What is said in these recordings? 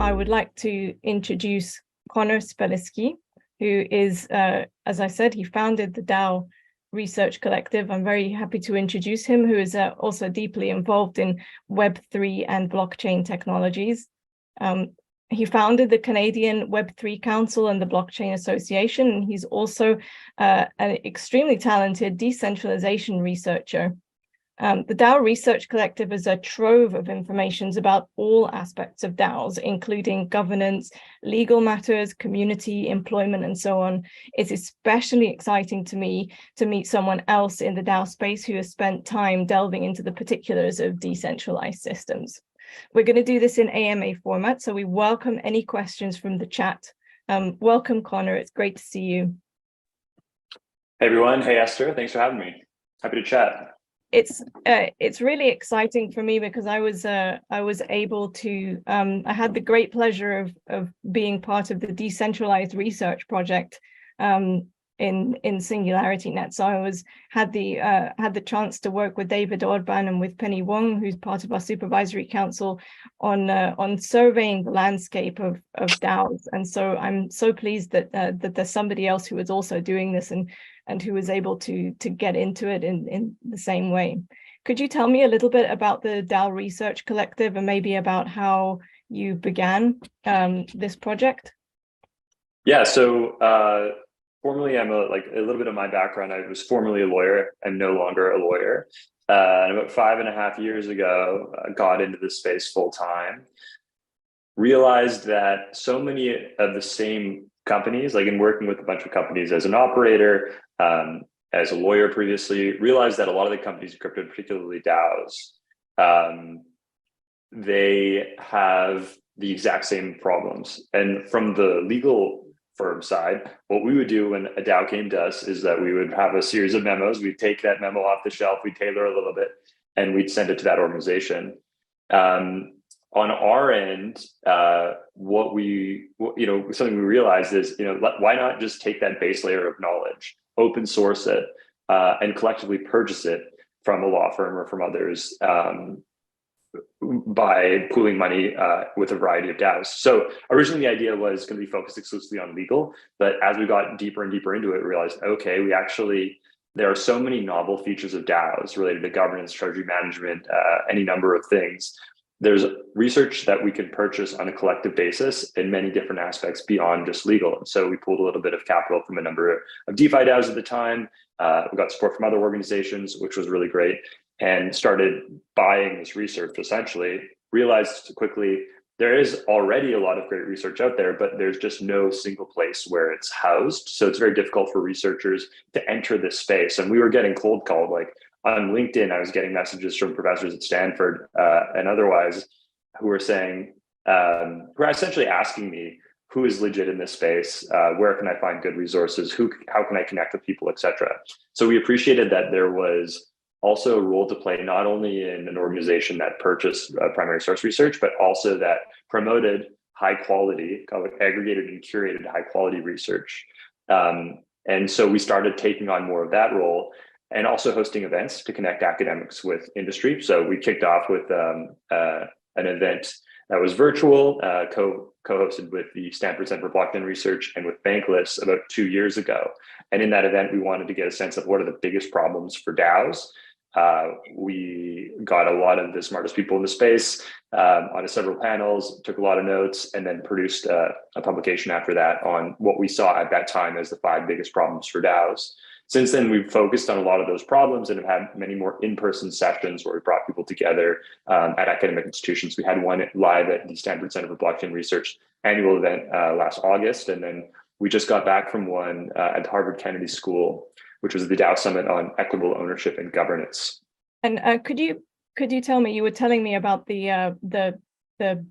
I would like to introduce Connor Spelliscy, who is, as I said, he founded the DAO Research Collective. I'm very happy to introduce him, who is also deeply involved in Web3 and blockchain technologies. He founded the Canadian Web3 Council and the Blockchain Association, and he's also an extremely talented decentralization researcher. The DAO Research Collective is a trove of information about all aspects of DAOs, including governance, legal matters, community, employment, and so on. It's especially exciting to me to meet someone else in the DAO space who has spent time delving into the particulars of decentralized systems. We're going to do this in AMA format, so we welcome any questions from the chat. Welcome, Connor. It's great to see you. Hey, everyone. Hey, Esther. Thanks for having me. Happy to chat. It's really exciting for me because I was able to I had the great pleasure of being part of the decentralized research project in SingularityNET. So I had the chance to work with David Ordban and with Penny Wong, who's part of our supervisory council, on surveying the landscape of DAOs. And so I'm so pleased that there's somebody else who is also doing this and who was able to get into it in the same way. Could you tell me a little bit about the DAO Research Collective and maybe about how you began this project? Yeah, so formerly, I'm a little bit of my background. I was formerly a lawyer. I'm no longer a lawyer. And about 5.5 years ago, I got into this space full time. Realized that so many of the same companies, like in working with a bunch of companies as an operator, as a lawyer previously, realized that a lot of the companies in crypto, particularly DAOs, they have the exact same problems. And from the legal firm side, what we would do when a DAO came to us is that we would have a series of memos. We'd take that memo off the shelf, we'd tailor a little bit, and we'd send it to that organization. On our end, something we realized is, why not just take that base layer of knowledge, open source it, and collectively purchase it from a law firm or from others by pooling money with a variety of DAOs. So originally the idea was going to be focused exclusively on legal, but as we got deeper and deeper into it, we realized, okay, there are so many novel features of DAOs related to governance, treasury management, any number of things. There's research that we can purchase on a collective basis in many different aspects beyond just legal. And so we pulled a little bit of capital from a number of DeFi DAOs at the time. We got support from other organizations, which was really great, and started buying this research essentially. Realized quickly there is already a lot of great research out there, but there's just no single place where it's housed. So it's very difficult for researchers to enter this space. And we were getting cold called, like, on LinkedIn, I was getting messages from professors at Stanford and otherwise who were saying, who are essentially asking me, who is legit in this space? Where can I find good resources? How can I connect with people, et cetera? So we appreciated that there was also a role to play, not only in an organization that purchased primary source research, but also that promoted high quality, aggregated and curated high quality research. And so we started taking on more of that role, and also hosting events to connect academics with industry. So we kicked off with an event that was virtual, co-hosted with the Stanford Center for Blockchain Research and with Bankless about 2 years ago. And in that event, we wanted to get a sense of what are the biggest problems for DAOs. We got a lot of the smartest people in the space on several panels, took a lot of notes, and then produced a publication after that on what we saw at that time as the 5 biggest problems for DAOs. Since then, we've focused on a lot of those problems and have had many more in-person sessions where we brought people together at academic institutions. We had one live at the Stanford Center for Blockchain Research annual event last August. And then we just got back from one at Harvard Kennedy School, which was the DAO Summit on Equitable Ownership and Governance. And could you tell me, you were telling me about the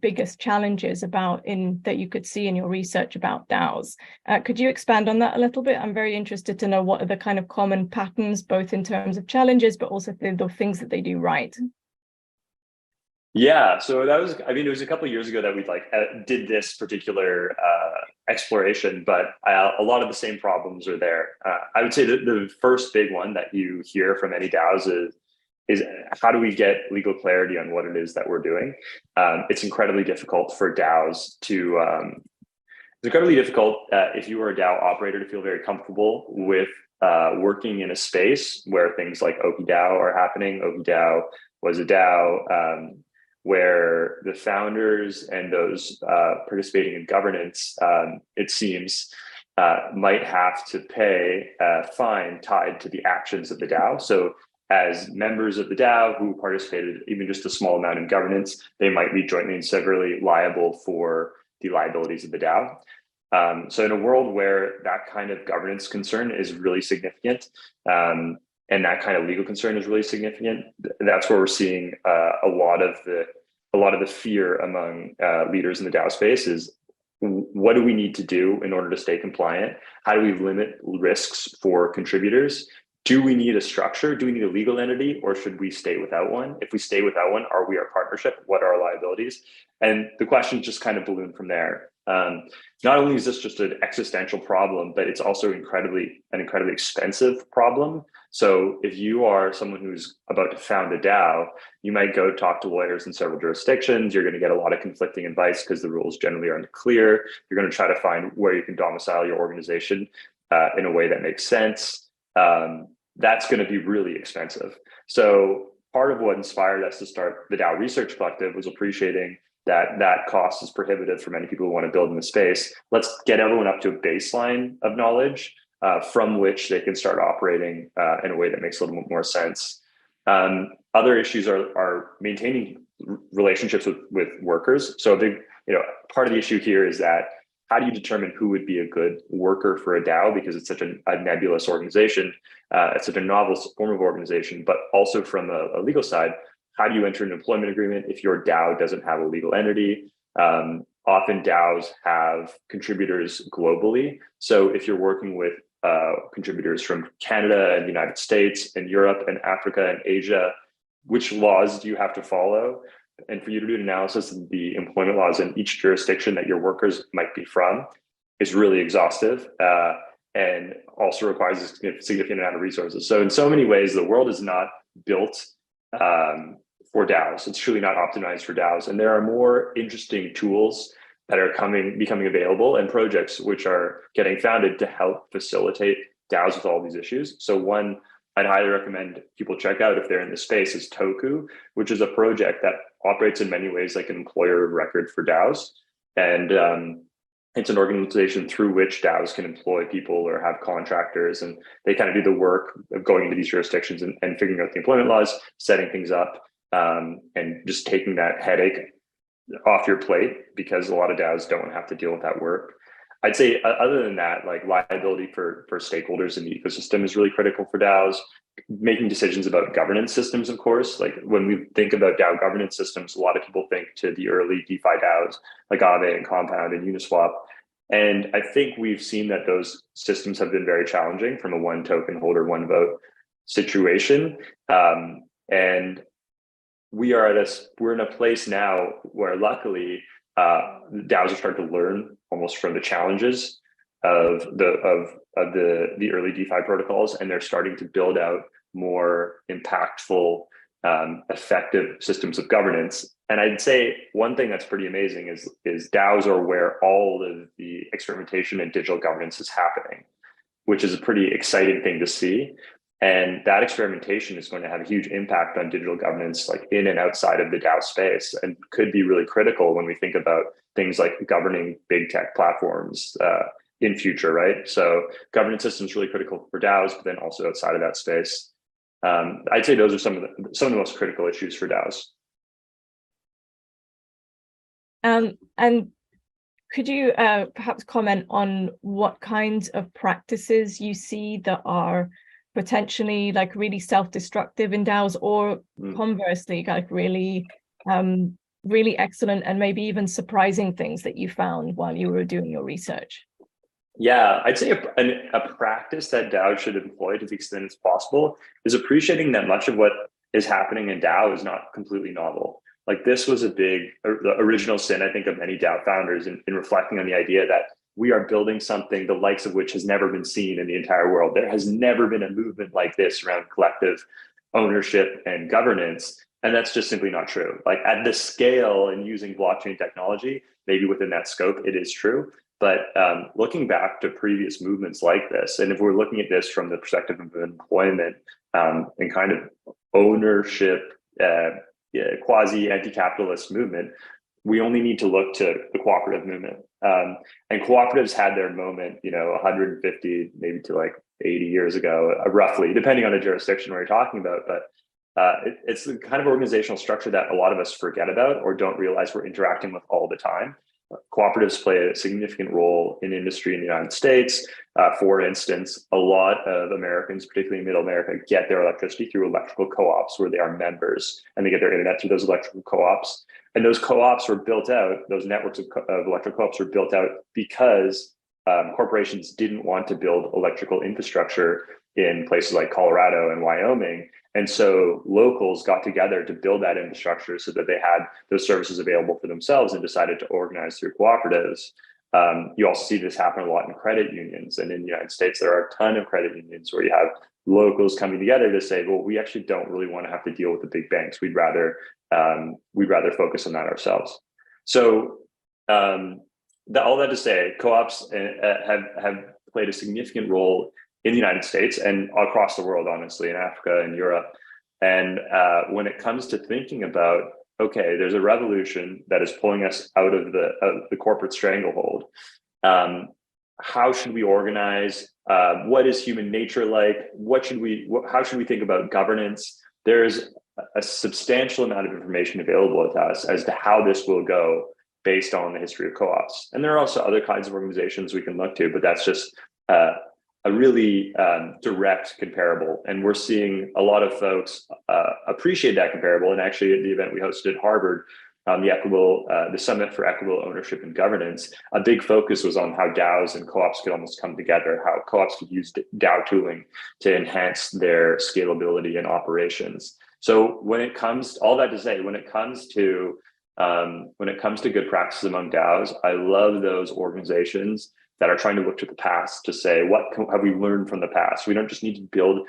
biggest challenges that you could see in your research about DAOs. Could you expand on that a little bit? I'm very interested to know what are the kind of common patterns, both in terms of challenges, but also the things that they do right. Yeah, so it was a couple of years ago that we did this particular exploration, but a lot of the same problems are there. I would say that the first big one that you hear from any DAOs is is how do we get legal clarity on what it is that we're doing? It's incredibly difficult for DAOs to, it's incredibly difficult if you are a DAO operator to feel very comfortable with working in a space where things like OkiDAO are happening. OkiDAO was a DAO where the founders and those participating in governance, it seems, might have to pay a fine tied to the actions of the DAO. So as members of the DAO who participated even just a small amount in governance, they might be jointly and severally liable for the liabilities of the DAO. So in a world where that kind of governance concern is really significant, and that kind of legal concern is really significant, that's where we're seeing a lot of the fear among leaders in the DAO space is, what do we need to do in order to stay compliant? How do we limit risks for contributors? Do we need a structure? Do we need a legal entity, or should we stay without one? If we stay without one, are we our partnership? What are our liabilities? And the questions just kind of balloon from there. Not only is this just an existential problem, but it's also an incredibly expensive problem. So if you are someone who's about to found a DAO, you might go talk to lawyers in several jurisdictions. You're going to get a lot of conflicting advice because the rules generally are unclear. You're going to try to find where you can domicile your organization in a way that makes sense. That's going to be really expensive. So part of what inspired us to start the DAO Research Collective was appreciating that cost is prohibitive for many people who want to build in the space. Let's get everyone up to a baseline of knowledge from which they can start operating in a way that makes a little bit more sense. Other issues are maintaining relationships with workers. So a big, part of the issue here is that how do you determine who would be a good worker for a DAO, because it's such a nebulous organization, it's such a novel form of organization, but also from a legal side, how do you enter an employment agreement if your DAO doesn't have a legal entity? Often DAOs have contributors globally. So if you're working with contributors from Canada and the United States and Europe and Africa and Asia, which laws do you have to follow? And for you to do an analysis of the employment laws in each jurisdiction that your workers might be from is really exhaustive and also requires a significant amount of resources. So in so many ways, the world is not built for DAOs. It's truly not optimized for DAOs. And there are more interesting tools that are becoming available, and projects which are getting founded to help facilitate DAOs with all these issues. So one I'd highly recommend people check out if they're in the space is Toku, which is a project that operates in many ways like an employer of record for DAOs. And it's an organization through which DAOs can employ people or have contractors, and they kind of do the work of going into these jurisdictions and figuring out the employment laws, setting things up, and just taking that headache off your plate, because a lot of DAOs don't have to deal with that work. I'd say other than that, like liability for stakeholders in the ecosystem is really critical for DAOs. Making decisions about governance systems, of course, like when we think about DAO governance systems, a lot of people think to the early DeFi DAOs like Aave and Compound and Uniswap. And I think we've seen that those systems have been very challenging from a one token holder, one vote situation. And we're in a place now where luckily DAOs are starting to learn almost from the challenges of the early DeFi protocols, and they're starting to build out more impactful, effective systems of governance. And I'd say one thing that's pretty amazing is DAOs are where all of the experimentation and digital governance is happening, which is a pretty exciting thing to see. And that experimentation is going to have a huge impact on digital governance, like in and outside of the DAO space, and could be really critical when we think about things like governing big tech platforms in future, right? So governance systems really critical for DAOs, but then also outside of that space. I'd say those are some of the most critical issues for DAOs. And could you perhaps comment on what kinds of practices you see that are potentially like really self-destructive in DAOs, or conversely, like really excellent and maybe even surprising things that you found while you were doing your research? Yeah, I'd say a practice that DAOs should employ to the extent it's possible is appreciating that much of what is happening in DAO is not completely novel. Like this was the original sin, I think, of many DAO founders in reflecting on the idea that we are building something the likes of which has never been seen in the entire world. There has never been a movement like this around collective ownership and governance. And that's just simply not true. Like at the scale and using blockchain technology, maybe within that scope, it is true. But looking back to previous movements like this, and if we're looking at this from the perspective of employment and kind of ownership, quasi anti-capitalist movement, we only need to look to the cooperative movement. And cooperatives had their moment, 150, maybe to like 80 years ago, roughly, depending on the jurisdiction we're talking about. But it's the kind of organizational structure that a lot of us forget about or don't realize we're interacting with all the time. Cooperatives play a significant role in industry in the United States. For instance, a lot of Americans, particularly in Middle America, get their electricity through electrical co-ops where they are members, and they get their internet through those electrical co-ops. And those co-ops were built out, those networks of electrical co-ops were built out because corporations didn't want to build electrical infrastructure in places like Colorado and Wyoming. And so locals got together to build that infrastructure so that they had those services available for themselves and decided to organize through cooperatives. You also see this happen a lot in credit unions. And in the United States, there are a ton of credit unions where you have locals coming together to say, well, we actually don't really want to have to deal with the big banks. We'd rather focus on that ourselves. So all that to say, co-ops have played a significant role in the United States and across the world, honestly, in Africa and Europe. And when it comes to thinking about, okay, there's a revolution that is pulling us out of the corporate stranglehold. How should we organize? What is human nature like? How should we think about governance? There's a substantial amount of information available to us as to how this will go based on the history of co-ops. And there are also other kinds of organizations we can look to, but that's just a really direct comparable. And we're seeing a lot of folks appreciate that comparable. And actually at the event we hosted at Harvard, the Summit for Equitable Ownership and Governance, a big focus was on how DAOs and co-ops could almost come together, how co-ops could use DAO tooling to enhance their scalability and operations. So when it comes, all that to say, when it comes to good practices among DAOs, I love those organizations that are trying to look to the past to say, what have we learned from the past? We don't just need to build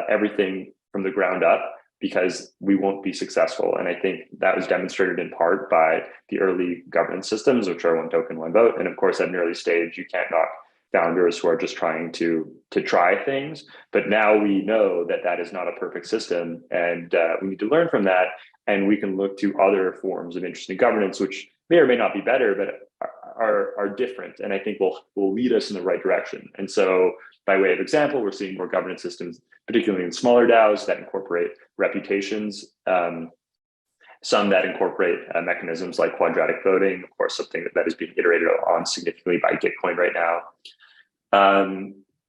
everything from the ground up because we won't be successful. And I think that was demonstrated in part by the early governance systems, which are one token, one vote. And of course, at an early stage, you can't knock founders who are just trying to try things. But now we know that that is not a perfect system, and we need to learn from that. And we can look to other forms of interesting governance, which may or may not be better, but are different, and I think will lead us in the right direction. And so by way of example, we're seeing more governance systems, particularly in smaller DAOs that incorporate reputations, some that incorporate mechanisms like quadratic voting, of course, something that is being iterated on significantly by Gitcoin right now.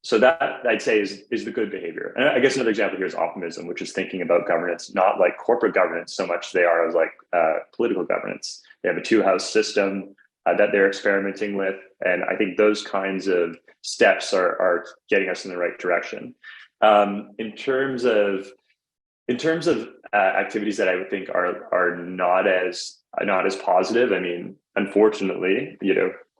So that I'd say is the good behavior. And I guess another example here is optimism, which is thinking about governance, not like corporate governance so much they are as like political governance. They have a two-house system that they're experimenting with. And I think those kinds of steps are getting us in the right direction. In terms of activities that I would think are not as positive, I mean, unfortunately,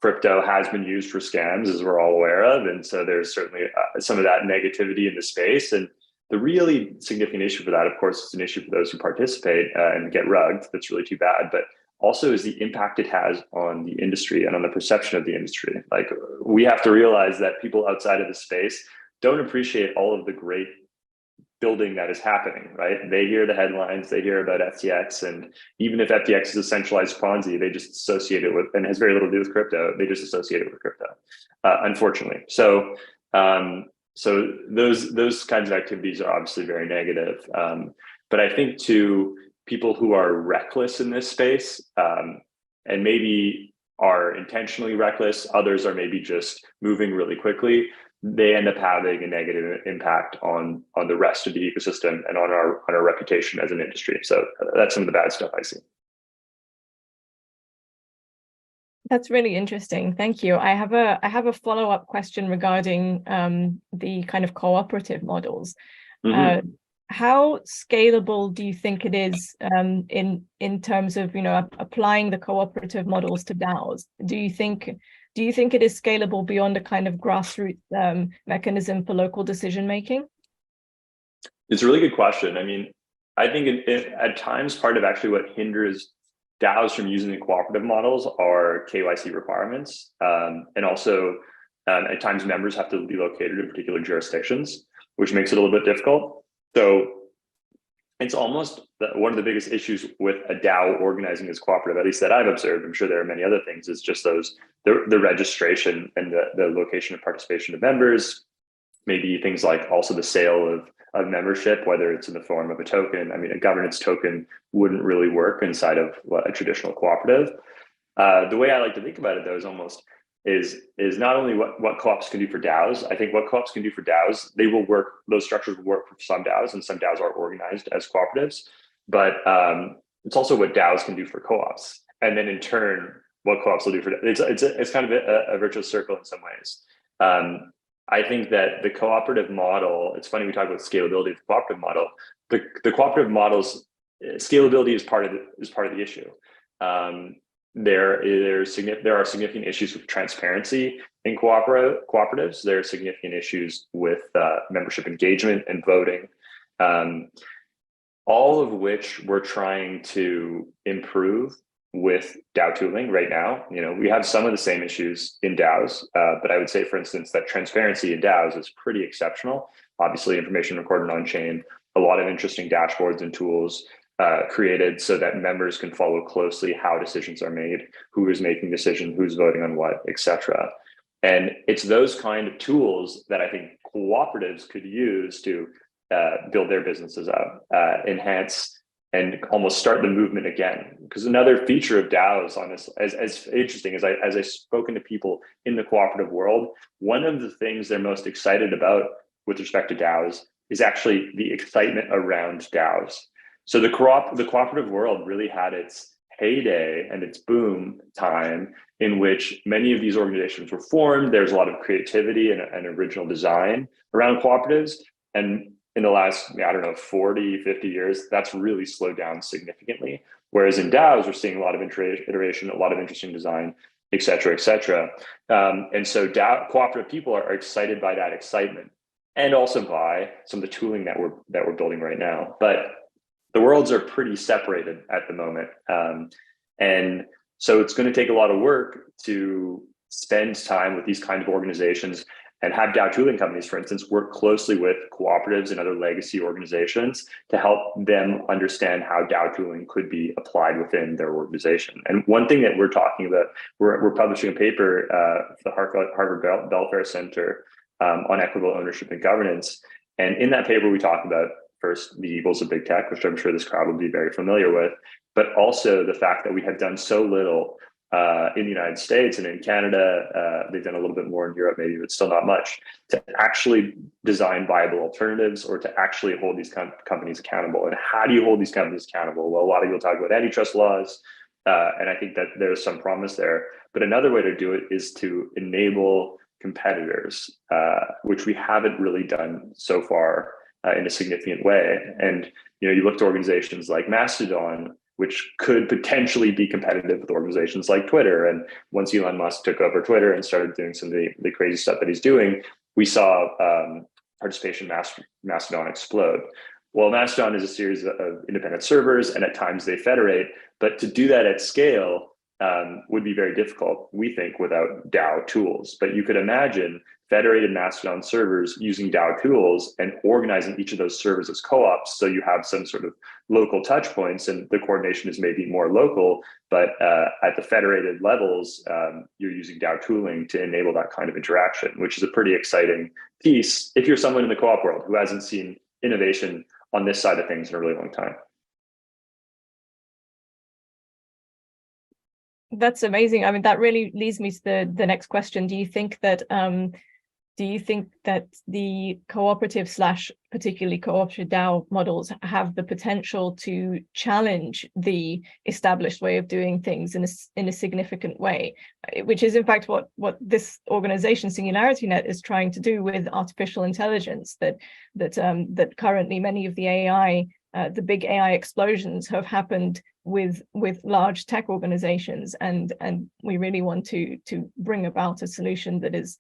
crypto has been used for scams, as we're all aware of. And so there's certainly some of that negativity in the space. And the really significant issue for that, of course, is an issue for those who participate and get rugged. That's really too bad. But also is the impact it has on the industry and on the perception of the industry. Like, we have to realize that people outside of the space don't appreciate all of the great building that is happening, right? They hear the headlines, they hear about FTX, and even if FTX is a centralized Ponzi, they just associate it with, and has very little to do with crypto, they just associate it with crypto, unfortunately. So those kinds of activities are obviously very negative. But I think to people who are reckless in this space, and maybe are intentionally reckless, others are maybe just moving really quickly, they end up having a negative impact on the rest of the ecosystem and on our reputation as an industry. So that's some of the bad stuff I see. That's really interesting. Thank you. I have a follow-up question regarding the kind of cooperative models. Mm-hmm. How scalable do you think it is in terms of applying the cooperative models to DAOs? Do you think it is scalable beyond a kind of grassroots mechanism for local decision making? It's a really good question. I mean, I think at times part of actually what hinders DAOs from using the cooperative models are KYC requirements. And also at times members have to be located in particular jurisdictions, which makes it a little bit difficult. So it's almost one of the biggest issues with a DAO organizing as cooperative, at least that I've observed. I'm sure there are many other things. It's just the registration and the location of participation of members, maybe things like also the sale of membership, whether it's in the form of a token. I mean, a governance token wouldn't really work inside of a traditional cooperative. The way I like to think about it, though, is almost is not only what co-ops can do for DAOs. I think what co-ops can do for DAOs, they will work, those structures will work for some DAOs, and some DAOs are organized as cooperatives, but it's also what DAOs can do for co-ops. And then in turn, what co-ops will do for, it's kind of a virtuous circle in some ways. I think that the cooperative model, it's funny we talk about scalability of the cooperative model, the cooperative model's scalability is part of the issue. There are significant issues with transparency in cooperatives. There are significant issues with membership engagement and voting, all of which we're trying to improve with DAO tooling right now. You know, we have some of the same issues in DAOs, but I would say, for instance, that transparency in DAOs is pretty exceptional. Obviously, information recorded on chain, a lot of interesting dashboards and tools created so that members can follow closely how decisions are made, who is making decisions, who's voting on what, etc. And it's those kind of tools that I think cooperatives could use to build their businesses up, enhance, and almost start the movement again. Because another feature of DAOs on this, as interesting as I've spoken to people in the cooperative world, one of the things they're most excited about with respect to DAOs is actually the excitement around DAOs. So the cooperative world really had its heyday and its boom time in which many of these organizations were formed. There's a lot of creativity and original design around cooperatives. And in the last, I don't know, 40, 50 years, that's really slowed down significantly. Whereas in DAOs, we're seeing a lot of iteration, a lot of interesting design, et cetera, et cetera. And so cooperative people are excited by that excitement, and also by some of the tooling that we're building right now. But the worlds are pretty separated at the moment. And so it's going to take a lot of work to spend time with these kind of organizations and have DAO tooling companies, for instance, work closely with cooperatives and other legacy organizations to help them understand how DAO tooling could be applied within their organization. And one thing that we're talking about, we're publishing a paper for the Harvard Belfair Center on equitable ownership and governance. And in that paper, we talk about first the evils of big tech, which I'm sure this crowd will be very familiar with, but also the fact that we have done so little in the United States and in Canada. They've done a little bit more in Europe, maybe, but still not much, to actually design viable alternatives or to actually hold these companies accountable. And how do you hold these companies accountable? Well, a lot of people talk about antitrust laws, and I think that there's some promise there. But another way to do it is to enable competitors, which we haven't really done so far in a significant way. And you look to organizations like Mastodon, which could potentially be competitive with organizations like Twitter. And once Elon Musk took over Twitter and started doing some of the crazy stuff that he's doing, we saw participation Mastodon explode. Well, Mastodon is a series of independent servers, and at times they federate, but to do that at scale would be very difficult, we think, without DAO tools. But you could imagine federated Mastodon servers using DAO tools and organizing each of those servers as co-ops, so you have some sort of local touch points, and the coordination is maybe more local, but at the federated levels, you're using DAO tooling to enable that kind of interaction, which is a pretty exciting piece if you're someone in the co-op world who hasn't seen innovation on this side of things in a really long time. That's amazing. I mean, that really leads me to the next question. Do you think that the cooperative / particularly cooperative DAO models have the potential to challenge the established way of doing things in a significant way, which is in fact what this organization SingularityNET is trying to do with artificial intelligence? That currently many of the AI, the big AI explosions have happened with large tech organizations, and we really want to bring about a solution that is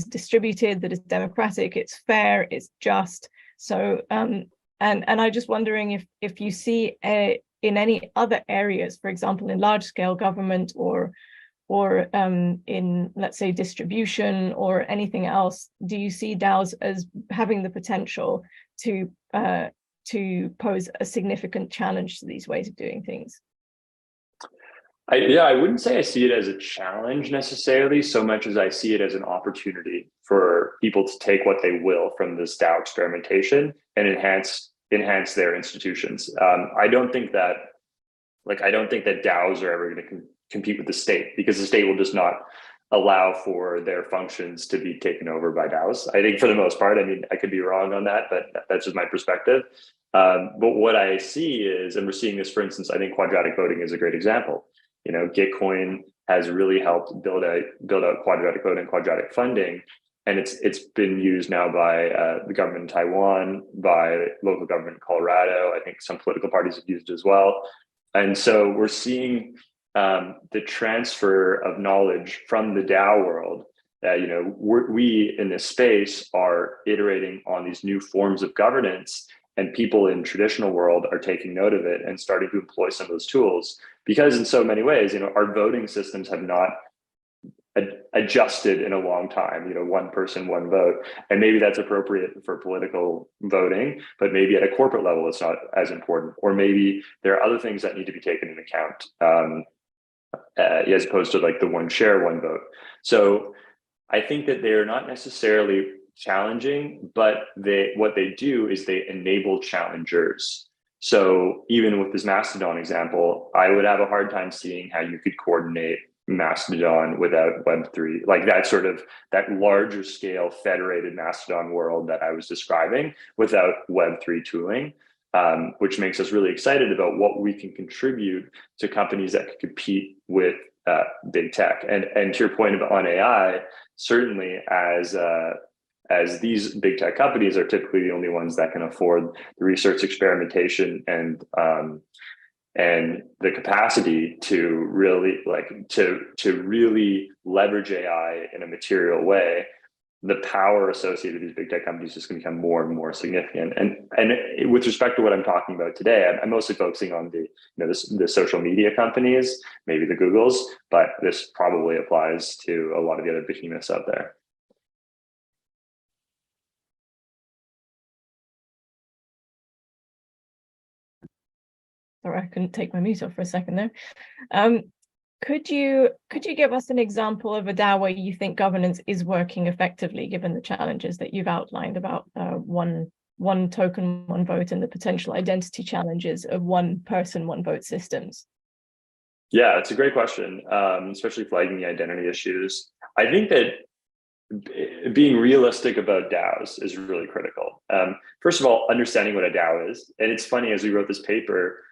distributed, that is democratic, it's fair, it's just, So, and I just wondering if you see in any other areas, for example, in large scale government or in, let's say, distribution or anything else, do you see DAOs as having the potential to pose a significant challenge to these ways of doing things? I wouldn't say I see it as a challenge necessarily, so much as I see it as an opportunity for people to take what they will from this DAO experimentation and enhance their institutions. I don't think that DAOs are ever going to compete with the state, because the state will just not allow for their functions to be taken over by DAOs. I think for the most part, I mean, I could be wrong on that, but that's just my perspective. But what I see is, and we're seeing this, for instance, I think quadratic voting is a great example. You know, Gitcoin has really helped build out quadratic voting, quadratic funding, and it's been used now by the government in Taiwan, by local government in Colorado. I think some political parties have used it as well. And so we're seeing the transfer of knowledge from the DAO world. You know, we in this space are iterating on these new forms of governance, and people in traditional world are taking note of it and starting to employ some of those tools, because in so many ways, you know, our voting systems have not adjusted in a long time. You know, one person, one vote, and maybe that's appropriate for political voting, but maybe at a corporate level, it's not as important, or maybe there are other things that need to be taken into account, as opposed to like the one share, one vote. So I think that they're not necessarily challenging, but what they do is they enable challengers. So even with this Mastodon example, I would have a hard time seeing how you could coordinate Mastodon without Web3, like that larger scale federated Mastodon world that I was describing, without Web3 tooling, which makes us really excited about what we can contribute to companies that could compete with big tech. And to your point about on AI, certainly as these big tech companies are typically the only ones that can afford the research, experimentation, and the capacity to really really leverage AI in a material way, the power associated with these big tech companies is going to become more and more significant. And with respect to what I'm talking about today, I'm mostly focusing on the social media companies, maybe the Googles, but this probably applies to a lot of the other behemoths out there. Sorry, I couldn't take my mute off for a second there. Could you give us an example of a DAO where you think governance is working effectively, given the challenges that you've outlined about one token, one vote, and the potential identity challenges of one person, one vote systems? Yeah, it's a great question, especially flagging the identity issues. I think that being realistic about DAOs is really critical. First of all, understanding what a DAO is. And it's funny, as we wrote this paper,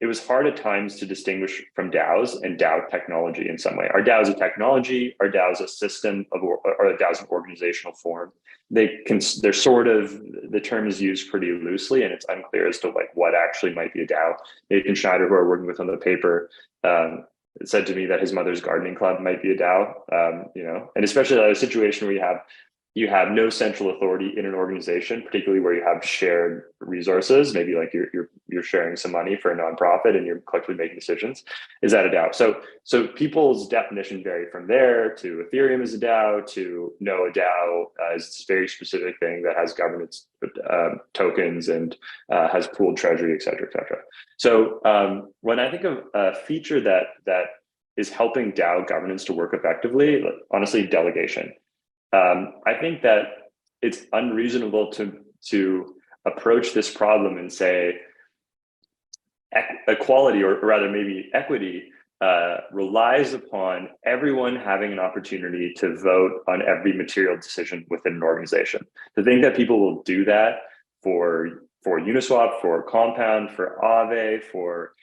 it was hard at times to distinguish from DAOs and DAO technology in some way. Are DAOs a technology? Are DAOs a system or are DAOs an organizational form? They're sort of, the term is used pretty loosely, and it's unclear as to like what actually might be a DAO. Nathan Schneider, who are working with on the paper, said to me that his mother's gardening club might be a DAO, and especially in a situation where you have no central authority in an organization, particularly where you have shared resources, maybe like you're sharing some money for a nonprofit and you're collectively making decisions. Is that a DAO? So people's definition vary from there to Ethereum is a DAO, to no, a DAO is this very specific thing that has governance tokens and has pooled treasury, et cetera, et cetera. So when I think of a feature that is helping DAO governance to work effectively, honestly, delegation. I think that it's unreasonable to approach this problem and say equality, or rather maybe equity, relies upon everyone having an opportunity to vote on every material decision within an organization. To think that people will do that for Uniswap, for Compound, for Aave, for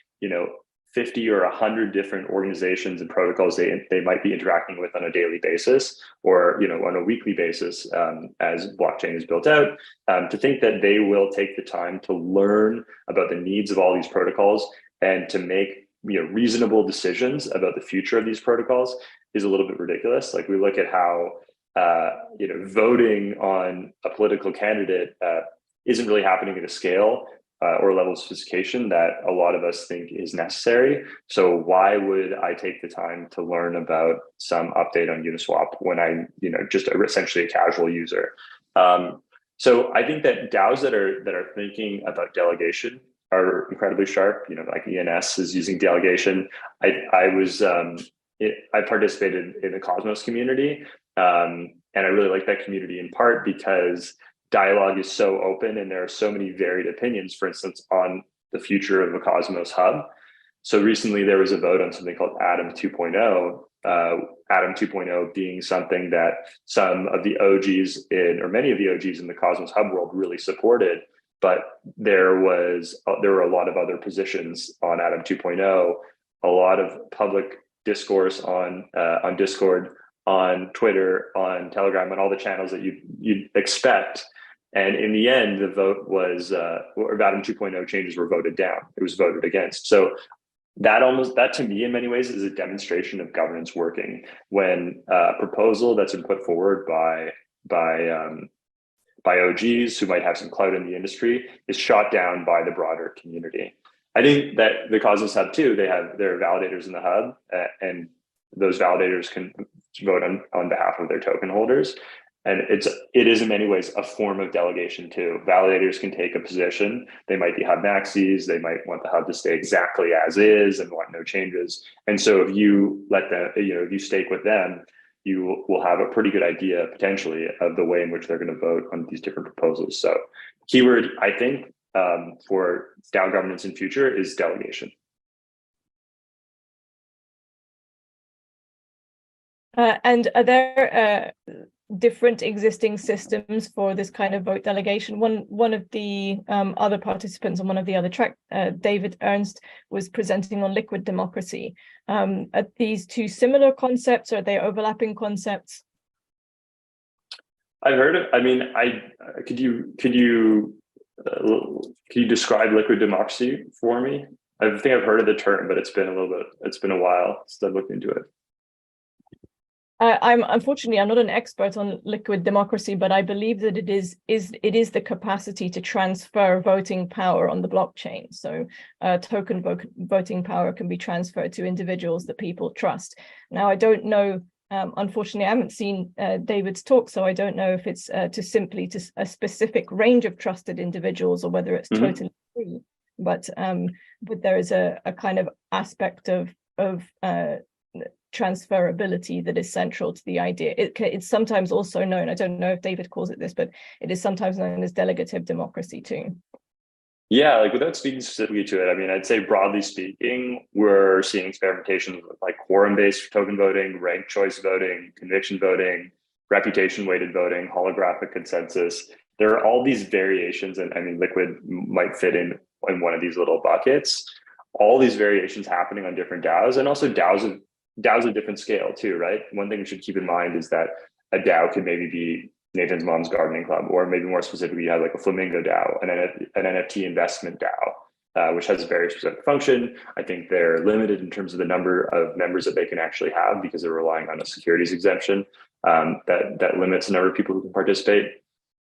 50 or 100 different organizations and protocols they might be interacting with on a daily basis, or on a weekly basis, as blockchain is built out, to think that they will take the time to learn about the needs of all these protocols and to make reasonable decisions about the future of these protocols is a little bit ridiculous. Like, we look at how voting on a political candidate isn't really happening at a scale or level of sophistication that a lot of us think is necessary. So why would I take the time to learn about some update on Uniswap when I'm, just essentially a casual user? So I think that DAOs that are thinking about delegation are incredibly sharp. Like ENS is using delegation. I participated in the Cosmos community, and I really like that community in part because dialogue is so open and there are so many varied opinions, for instance, on the future of the Cosmos hub. So recently there was a vote on something called Atom 2.0, Atom 2.0 being something that some of the OGs or many of the OGs in the Cosmos hub world really supported, but there were a lot of other positions on Atom 2.0, a lot of public discourse on Discord, on Twitter, on Telegram, on all the channels that you'd expect. And in the end, the vote was, Atom 2.0 changes were voted down. It was voted against. So that to me, in many ways, is a demonstration of governance working when a proposal that's been put forward by OGs who might have some clout in the industry is shot down by the broader community. I think that the Cosmos Hub too, there are validators in the hub, and those validators can vote on behalf of their token holders. And it is in many ways a form of delegation too. Validators can take a position. They might be hub maxis. They might want the hub to stay exactly as is and want no changes. And so if you if you stake with them, you will have a pretty good idea potentially of the way in which they're going to vote on these different proposals. So keyword, I think, for DAO governance in future is delegation. And are there different existing systems for this kind of vote delegation? One of the other participants on one of the other track, David Ernst, was presenting on liquid democracy. Are these two similar concepts, or are they overlapping concepts? I've heard it. I mean, could you describe liquid democracy for me? I think I've heard of the term, but it's been a while since I've looked into it. I'm not an expert on liquid democracy, but I believe that it is the capacity to transfer voting power on the blockchain. So token voting power can be transferred to individuals that people trust. Now, I don't know, unfortunately, I haven't seen David's talk, so I don't know if it's to a specific range of trusted individuals or whether it's totally free. But there is a kind of aspect of transferability that is central to the idea. It's sometimes also known, I don't know if David calls it this, but it is sometimes known as delegative democracy too. Yeah, like without speaking specifically to it, I mean, I'd say broadly speaking, we're seeing experimentations with like quorum-based token voting, ranked choice voting, conviction voting, reputation-weighted voting, holographic consensus. There are all these variations, and I mean, liquid might fit in one of these little buckets. All these variations happening on different DAOs, and also DAOs of different scale too, right? One thing we should keep in mind is that a DAO could maybe be Nathan's mom's gardening club, or maybe more specifically, you have like a Flamingo DAO, an NFT investment DAO, which has a very specific function. I think they're limited in terms of the number of members that they can actually have because they're relying on a securities exemption that limits the number of people who can participate.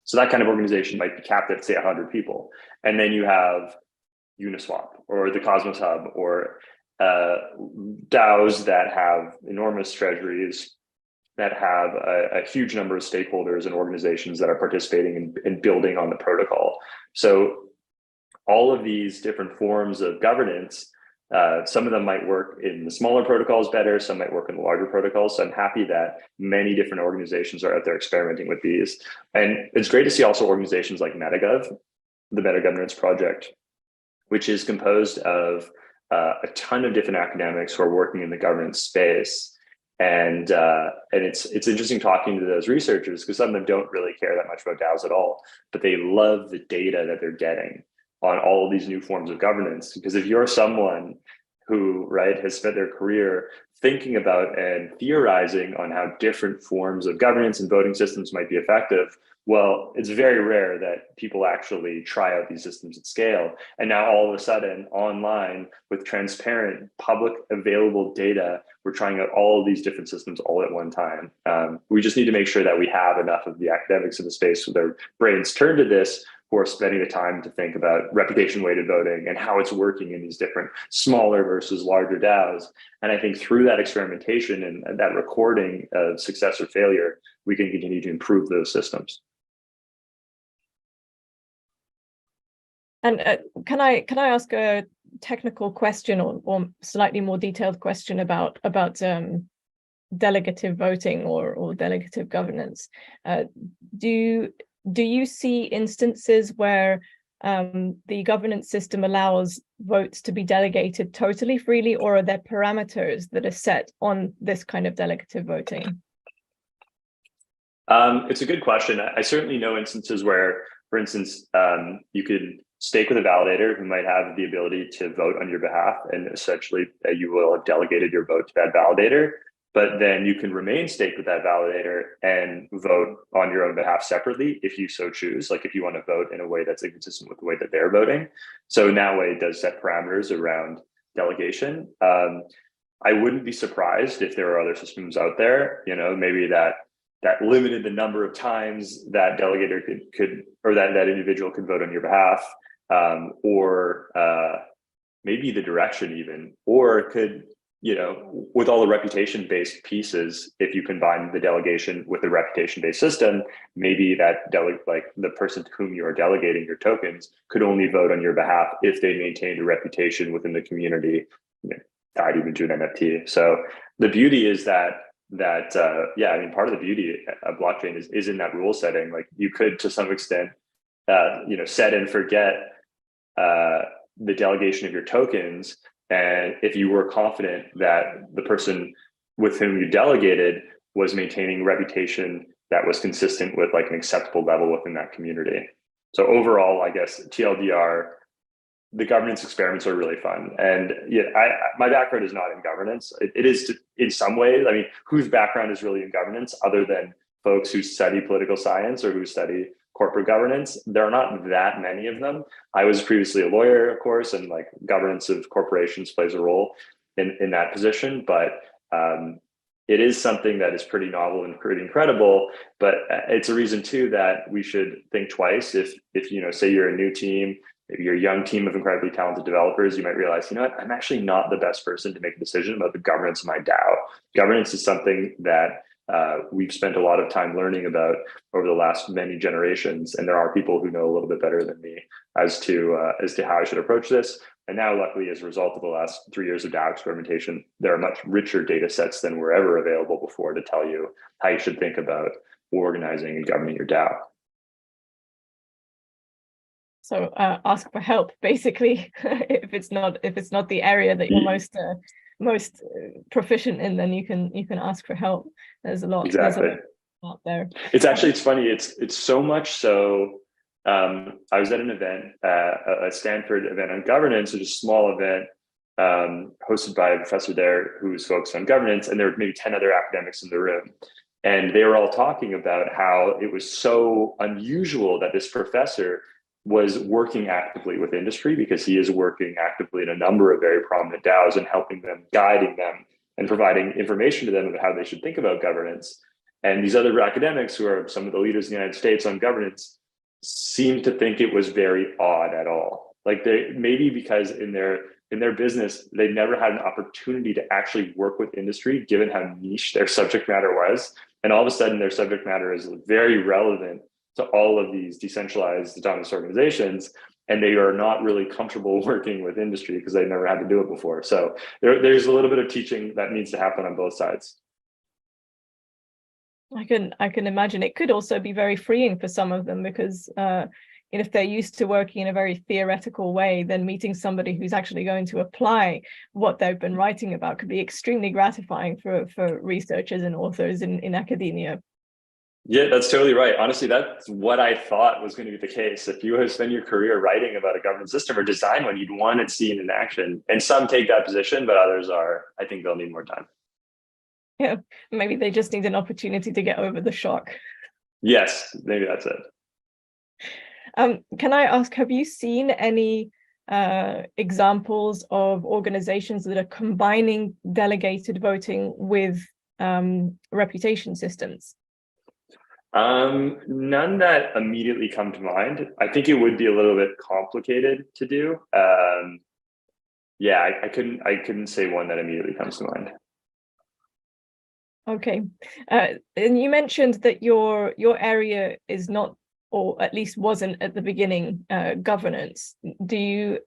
So that kind of organization might be capped at, say, 100 people. And then you have Uniswap or the Cosmos Hub or DAOs that have enormous treasuries, that have a huge number of stakeholders and organizations that are participating in building on the protocol. So all of these different forms of governance, some of them might work in the smaller protocols better, some might work in the larger protocols. So I'm happy that many different organizations are out there experimenting with these. And it's great to see also organizations like MetaGov, the Meta Governance Project, which is composed of a ton of different academics who are working in the governance space. And it's interesting talking to those researchers because some of them don't really care that much about DAOs at all, but they love the data that they're getting on all of these new forms of governance. Because if you're someone who, has spent their career thinking about and theorizing on how different forms of governance and voting systems might be effective, Well, it's very rare that people actually try out these systems at scale. And now all of a sudden, online with transparent, public available data, we're trying out all of these different systems all at one time. We just need to make sure that we have enough of the academics in the space with their brains turned to this, who are spending the time to think about reputation-weighted voting and how it's working in these different smaller versus larger DAOs. And I think through that experimentation and that recording of success or failure, we can continue to improve those systems. And can I ask a technical question or slightly more detailed question about delegative voting or delegative governance? Do you see instances where the governance system allows votes to be delegated totally freely, or are there parameters that are set on this kind of delegative voting? It's a good question. I certainly know instances where, for instance, you could stake with a validator who might have the ability to vote on your behalf, and essentially you will have delegated your vote to that validator. But then you can remain staked with that validator and vote on your own behalf separately if you so choose, like if you want to vote in a way that's inconsistent with the way that they're voting. So in that way, it does set parameters around delegation. I wouldn't be surprised if there are other systems out there, maybe that limited the number of times that delegator could or that individual could vote on your behalf, or maybe the direction even, or it could, with all the reputation-based pieces, if you combine the delegation with the reputation-based system, maybe that the person to whom you are delegating your tokens could only vote on your behalf if they maintained a reputation within the community, tied even to an NFT. So the beauty is that part of the beauty of blockchain is in that rule setting. Like you could, to some extent, set and forget the delegation of your tokens. And if you were confident that the person with whom you delegated was maintaining reputation that was consistent with like an acceptable level within that community. So overall, I guess TLDR, the governance experiments are really fun. And my background is not in governance. It is in some ways. I mean, whose background is really in governance other than folks who study political science or who study corporate governance? There are not that many of them. I was previously a lawyer, of course, and like governance of corporations plays a role in that position. But it is something that is pretty novel and pretty incredible. But it's a reason too that we should think twice. If say you're a new team, maybe you're a young team of incredibly talented developers, you might realize, I'm actually not the best person to make a decision about the governance of my DAO. Governance is something that we've spent a lot of time learning about over the last many generations, and there are people who know a little bit better than me as to how I should approach this. And now, luckily, as a result of the last 3 years of DAO experimentation, there are much richer data sets than were ever available before to tell you how you should think about organizing and governing your DAO. So ask for help, basically. if it's not the area that you're most proficient in, then you can ask for help. There's a lot. Exactly. There's a lot out there. It's funny. It's so much so. I was at an event, a Stanford event on governance, which is a small event hosted by a professor there who was focused on governance, and there were maybe 10 other academics in the room. And they were all talking about how it was so unusual that this professor was working actively with industry, because he is working actively in a number of very prominent DAOs and helping them, guiding them, and providing information to them about how they should think about governance. And these other academics, who are some of the leaders in the United States on governance, seemed to think it was very odd at all. Like maybe because in their business, they never had an opportunity to actually work with industry, given how niche their subject matter was. And all of a sudden, their subject matter is very relevant to all of these decentralized autonomous organizations, and they are not really comfortable working with industry because they've never had to do it before. So there's a little bit of teaching that needs to happen on both sides. I can imagine it could also be very freeing for some of them, because if they're used to working in a very theoretical way, then meeting somebody who's actually going to apply what they've been writing about could be extremely gratifying for researchers and authors in academia. Yeah, that's totally right. Honestly, that's what I thought was going to be the case. If you have spent your career writing about a governance system or design one, you'd want to see it in action. And some take that position, but others I think they'll need more time. Yeah, maybe they just need an opportunity to get over the shock. Yes, maybe that's it. Can I ask, have you seen any examples of organizations that are combining delegated voting with reputation systems? None that immediately come to mind. I think it would be a little bit complicated to do. Yeah, I couldn't say one that immediately comes to mind. Okay, and you mentioned that your area is not, or at least wasn't at the beginning, governance. Do you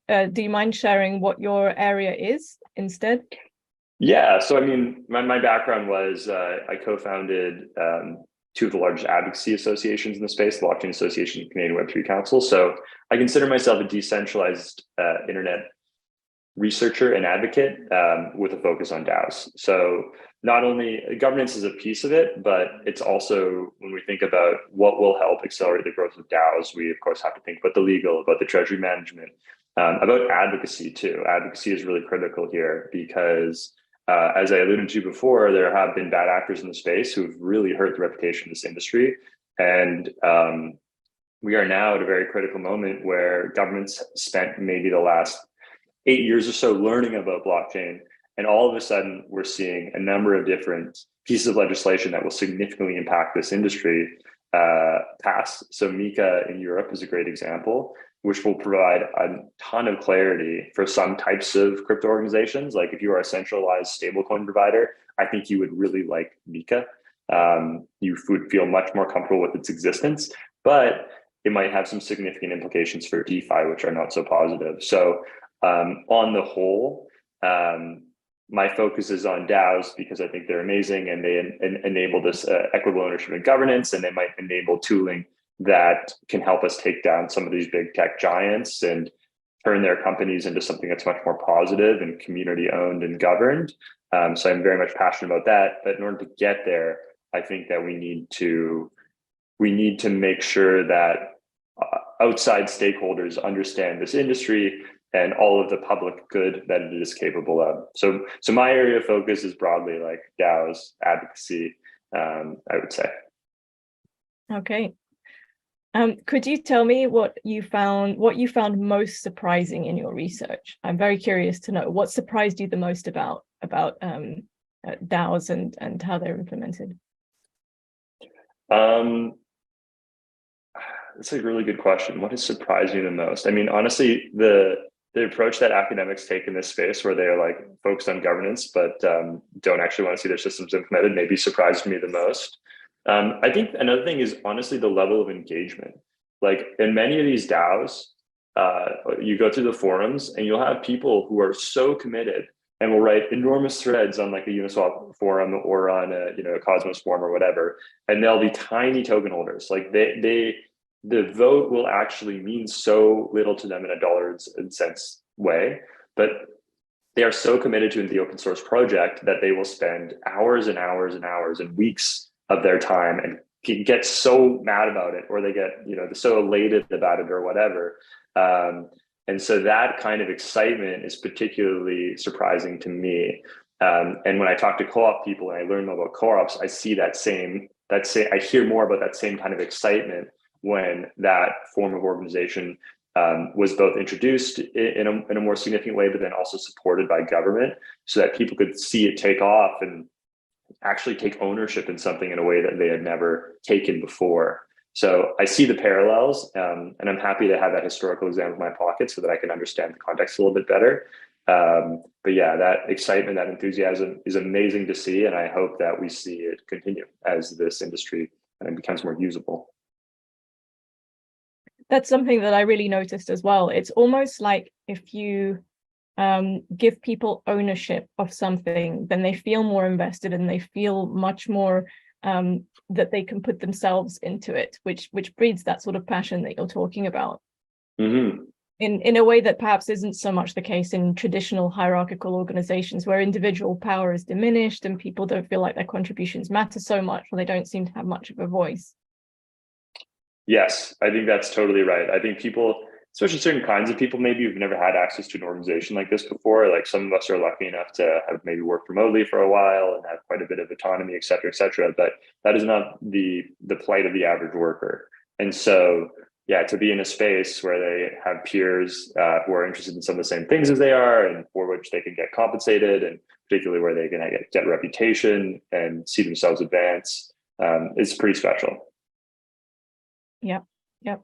mind sharing what your area is instead? Yeah, so I mean, my background was I co-founded two of the largest advocacy associations in the space, the Blockchain Association and Canadian Web3 Council. So I consider myself a decentralized internet researcher and advocate with a focus on DAOs. So not only governance is a piece of it, but it's also, when we think about what will help accelerate the growth of DAOs, we of course have to think about the legal, about the treasury management, about advocacy too. Advocacy is really critical here because as I alluded to before, there have been bad actors in the space who've really hurt the reputation of this industry. And we are now at a very critical moment where governments spent maybe the last 8 years or so learning about blockchain. And all of a sudden, we're seeing a number of different pieces of legislation that will significantly impact this industry pass. So MiCA in Europe is a great example, which will provide a ton of clarity for some types of crypto organizations. Like if you are a centralized stablecoin provider, I think you would really like MiCA. You would feel much more comfortable with its existence, but it might have some significant implications for DeFi, which are not so positive. So on the whole, my focus is on DAOs because I think they're amazing and they enable this equitable ownership and governance, and they might enable tooling that can help us take down some of these big tech giants and turn their companies into something that's much more positive and community owned and governed. So I'm very much passionate about that. But in order to get there, I think that we need to make sure that outside stakeholders understand this industry and all of the public good that it is capable of. So my area of focus is broadly like DAOs, advocacy, I would say. Okay. Could you tell me what you found most surprising in your research? I'm very curious to know what surprised you the most about DAOs and how they're implemented. That's a really good question. What has surprised you the most? I mean, honestly, the approach that academics take in this space, where they're like focused on governance but don't actually want to see their systems implemented, maybe surprised me the most. I think another thing is honestly the level of engagement. Like in many of these DAOs, you go through the forums and you'll have people who are so committed and will write enormous threads on like a Uniswap forum or on a Cosmos forum or whatever, and they'll be tiny token holders. Like the vote will actually mean so little to them in a dollars and cents way, but they are so committed to the open source project that they will spend hours and hours and hours and weeks of their time and get so mad about it, or they get so elated about it or whatever. And so that kind of excitement is particularly surprising to me. And when I talk to co-op people and I learn more about co-ops, I see I hear more about that same kind of excitement when that form of organization was both introduced in a more significant way, but then also supported by government, so that people could see it take off and actually take ownership in something in a way that they had never taken before. So I see the parallels, and I'm happy to have that historical example in my pocket so that I can understand the context a little bit better. But yeah, that excitement, that enthusiasm is amazing to see, and I hope that we see it continue as this industry becomes more usable. That's something that I really noticed as well. It's almost like if you give people ownership of something, then they feel more invested and they feel much more that they can put themselves into it, which breeds that sort of passion that you're talking about. Mm-hmm. In a way that perhaps isn't so much the case in traditional hierarchical organizations, where individual power is diminished and people don't feel like their contributions matter so much, or they don't seem to have much of a voice. Yes, I think that's totally right. I think people especially certain kinds of people maybe who've never had access to an organization like this before. Like some of us are lucky enough to have maybe worked remotely for a while and have quite a bit of autonomy, et cetera, et cetera. But that is not the plight of the average worker. And so, yeah, to be in a space where they have peers who are interested in some of the same things as they are and for which they can get compensated, and particularly where they can get reputation and see themselves advance, is pretty special. Yeah. Yep.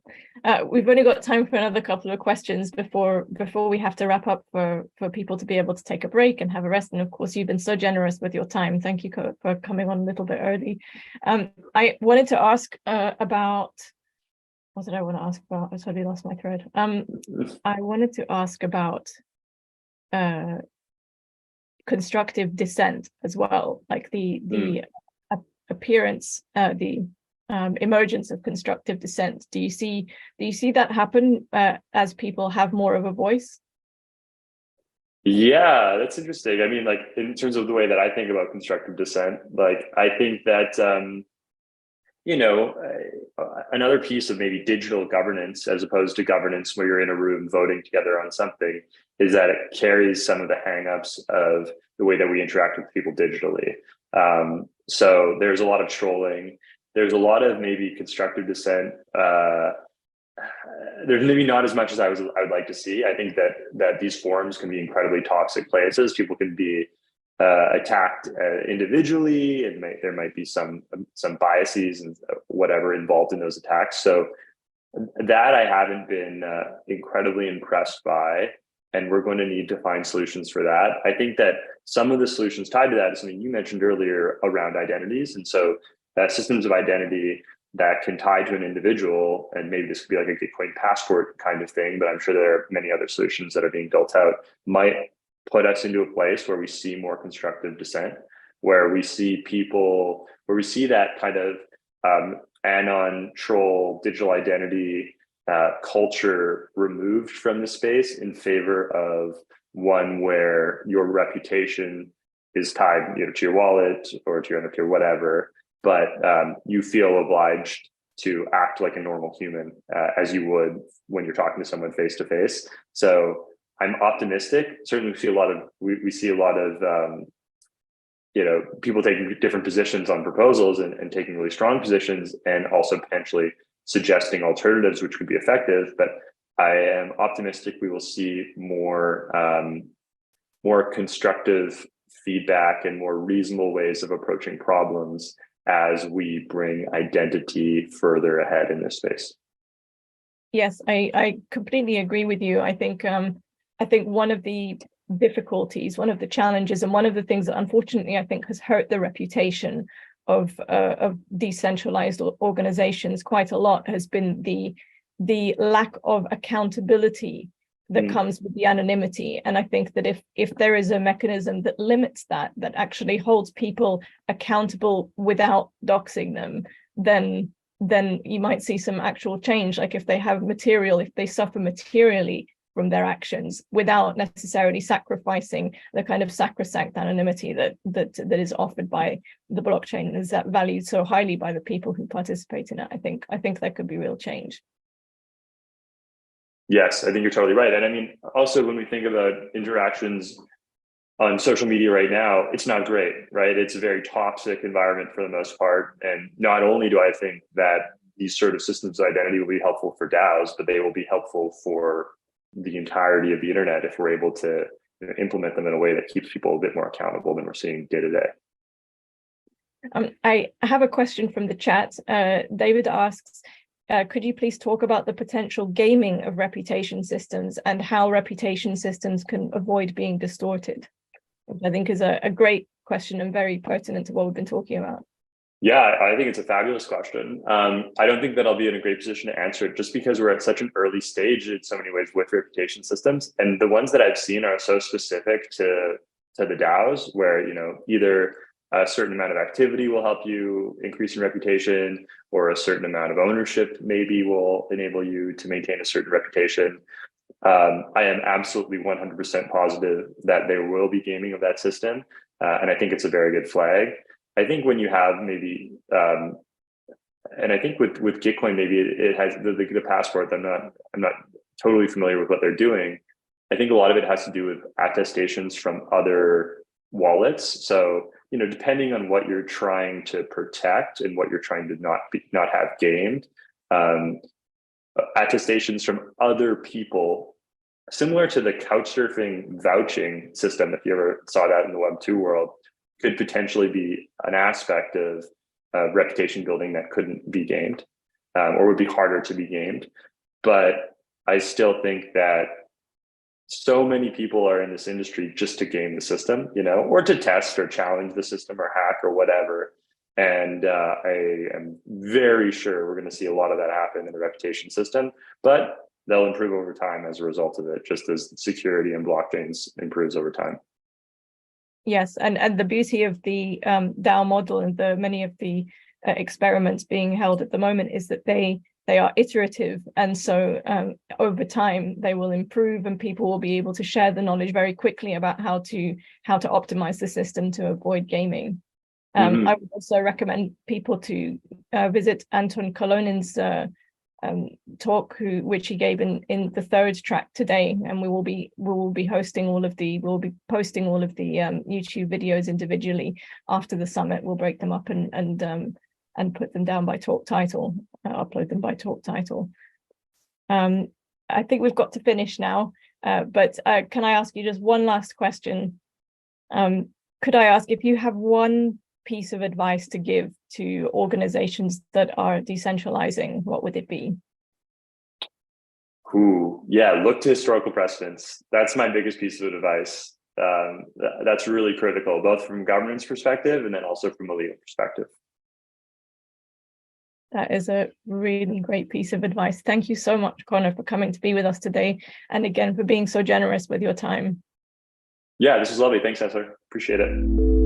We've only got time for another couple of questions before we have to wrap up for people to be able to take a break and have a rest. And of course, you've been so generous with your time. Thank you for coming on a little bit early. I wanted to ask about, what did I want to ask about? I totally lost my thread. I wanted to ask about constructive dissent as well, like the appearance, the emergence of constructive dissent. Do you see that happen as people have more of a voice? Yeah, that's interesting. I mean, like in terms of the way that I think about constructive dissent, like I think that another piece of maybe digital governance as opposed to governance where you're in a room voting together on something is that it carries some of the hangups of the way that we interact with people digitally. So there's a lot of trolling. There's a lot of maybe constructive dissent. There's maybe not as much as I would like to see. I think that these forums can be incredibly toxic places. People can be attacked individually, and there might be some biases and whatever involved in those attacks. So that I haven't been incredibly impressed by, and we're going to need to find solutions for that. I think that some of the solutions tied to that is something you mentioned earlier around identities, and so systems of identity that can tie to an individual, and maybe this could be like a Gitcoin passport kind of thing, but I'm sure there are many other solutions that are being built out, might put us into a place where we see more constructive dissent, where we see that kind of anon troll digital identity culture removed from the space in favor of one where your reputation is tied to your wallet or to your NFT or whatever, but you feel obliged to act like a normal human as you would when you're talking to someone face to face. So I'm optimistic. Certainly, we see a lot of people taking different positions on proposals and taking really strong positions, and also potentially suggesting alternatives which could be effective. But I am optimistic we will see more constructive feedback and more reasonable ways of approaching problems as we bring identity further ahead in this space. Yes, I completely agree with you. I think one of the difficulties, one of the challenges, and one of the things that unfortunately I think has hurt the reputation of decentralized organizations quite a lot has been the lack of accountability that comes with the anonymity. And I think that if there is a mechanism that limits that actually holds people accountable without doxing them, then you might see some actual change. Like if they suffer materially from their actions without necessarily sacrificing the kind of sacrosanct anonymity that is offered by the blockchain, and is that valued so highly by the people who participate in it. I think there could be real change. Yes, I think you're totally right. And I mean, also when we think about interactions on social media right now, it's not great, right? It's a very toxic environment for the most part. And not only do I think that these sort of systems of identity will be helpful for DAOs, but they will be helpful for the entirety of the internet if we're able to implement them in a way that keeps people a bit more accountable than we're seeing day to day. I have a question from the chat. David asks, could you please talk about the potential gaming of reputation systems and how reputation systems can avoid being distorted? Which I think is a great question and very pertinent to what we've been talking about. Yeah, I think it's a fabulous question. I don't think that I'll be in a great position to answer it just because we're at such an early stage in so many ways with reputation systems. And the ones that I've seen are so specific to the DAOs where, either a certain amount of activity will help you increase your reputation, or a certain amount of ownership maybe will enable you to maintain a certain reputation. I am absolutely 100% positive that there will be gaming of that system. And I think it's a very good flag. I think when you have maybe, and I think with Gitcoin, maybe it has the passport. I'm not totally familiar with what they're doing. I think a lot of it has to do with attestations from other wallets. So, depending on what you're trying to protect and what you're trying to not have gamed, attestations from other people, similar to the couchsurfing vouching system, if you ever saw that in the Web2 world, could potentially be an aspect of reputation building that couldn't be gamed, or would be harder to be gamed. But I still think that so many people are in this industry just to game the system, or to test or challenge the system or hack or whatever. And I am very sure we're going to see a lot of that happen in the reputation system, but they'll improve over time as a result of it, just as security and blockchains improves over time. Yes, and the beauty of the DAO model and the many of the experiments being held at the moment is that they are iterative, and so over time they will improve, and people will be able to share the knowledge very quickly about how to optimize the system to avoid gaming. I would also recommend people to visit Anton Kolonin's talk, which he gave in the third track today, and we will be posting all of the YouTube videos individually after the summit. We'll break them up and put them down by talk title, upload them by talk title. I think we've got to finish now, but can I ask you just one last question? Could I ask if you have one piece of advice to give to organizations that are decentralizing, what would it be? Look to historical precedents. That's my biggest piece of advice. That's really critical, both from governance perspective and then also from a legal perspective. That is a really great piece of advice. Thank you so much, Connor, for coming to be with us today, and again for being so generous with your time. Yeah, this is lovely. Thanks, Esther. Appreciate it.